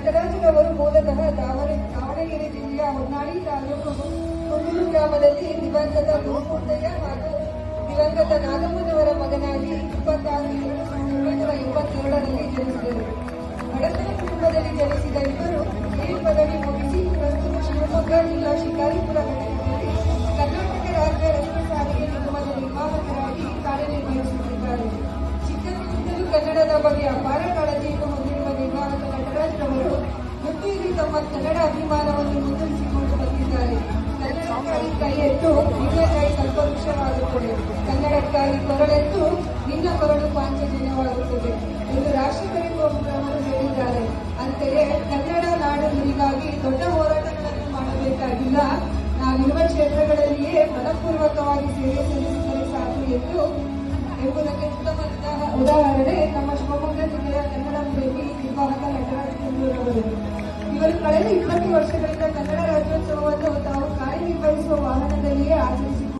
ನಟರಾಜರವರು ಮೂಲತಃ ದಾವಣಗೆರೆ ಜಿಲ್ಲೆಯ ಹೊನ್ನಾಳಿ ತಾಲೂಕು ಕುಂದೂರು ಗ್ರಾಮದಲ್ಲಿ ದಿವಂಗತ ಗುರುಮೂರ್ತಯ್ಯ ಹಾಗೂ ದಿವಂಗತ ನಾಗಮ್ಮನವರ ಮಗನಾಗಿ 26/7/1982ರಲ್ಲಿ ಜನಿಸಿದರು. ಬಡತನ ಕುಟುಂಬದಲ್ಲಿ ಜನಿಸಿದ ಇವರು ಹಿರಿಯ ಪದವಿ ಮುಗಿಸಿ ಪ್ರಸ್ತುತ ಶಿವಮೊಗ್ಗ ಜಿಲ್ಲಾ ಶಿಕಾರಿಪುರ ಘಟಕದಲ್ಲಿ ಕರ್ನಾಟಕ ರಾಜ್ಯ ರಸ್ತೆ ಸಾರಿಗೆ ನಿಗಮದ ನಿರ್ವಾಹಕರಾಗಿ ಕಾರ್ಯನಿರ್ವಹಿಸುತ್ತಿದ್ದಾರೆ. ಚಿಕ್ಕಂದಿನಿಂದಲೂ ಕನ್ನಡದ ಬಗ್ಗೆ ಅಪಾರ ಕಾಳಜಿಯನ್ನು ಹೊಂದಿರುವ ನಿರ್ವಾಹಕ ನಟರಾಜರವರು ವೃತ್ತಿಯಲ್ಲಿ ತಮ್ಮ ಕನ್ನಡ ಅಭಿಮಾನವನ್ನು ಮುಂದುವರಿಸಿಕೊಂಡು ಬಂದಿದ್ದಾರೆ. ಕನ್ನಡಕ್ಕಾಗಿ ಕೈ ಎತ್ತು ನಿನ್ನ ಕೈ ಕಲ್ಪವೃಕ್ಷವಾಗುತ್ತದೆ, ಕನ್ನಡಕ್ಕಾಗಿ ಕೊರಳೆತ್ತು ನಿನ್ನ ಕೊರಳು ಪಾಂಚಜನ್ಯವಾಗುತ್ತದೆ ಎಂದು ರಾಷ್ಟ್ರಕವಿ ಕುವೆಂಪುರವರು ಹೇಳಿದ್ದಾರೆ. ಅಂತೆಯೇ ಕನ್ನಡ ನಾಡು ನುಡಿಗಾಗಿ ದೊಡ್ಡ ಹೋರಾಟಗಳನ್ನು ಮಾಡಬೇಕಾಗಿಲ್ಲ, ನಾವಿರುವ ಕ್ಷೇತ್ರಗಳಲ್ಲಿಯೇ ಮನಪೂರ್ವಕವಾಗಿ ಸೇವೆ ಸಲ್ಲಿಸಿದರೆ ಸಾಕು ಎಂಬುದಕ್ಕೆ ಉತ್ತಮವಾದ ಉದಾಹರಣೆ ನಮ್ಮ ಶಿವಮೊಗ್ಗ ಜಿಲ್ಲೆಯ ಕನ್ನಡ ಪ್ರೇಮಿ ನಿರ್ವಾಹಕ ನಟರಾಜ್ ಕುಂದೂರವರು. ಇವರು ಕಳೆದ 20 ವರ್ಷಗಳಿಂದ ಕನ್ನಡ ರಾಜ್ಯೋತ್ಸವವನ್ನು ತಾವು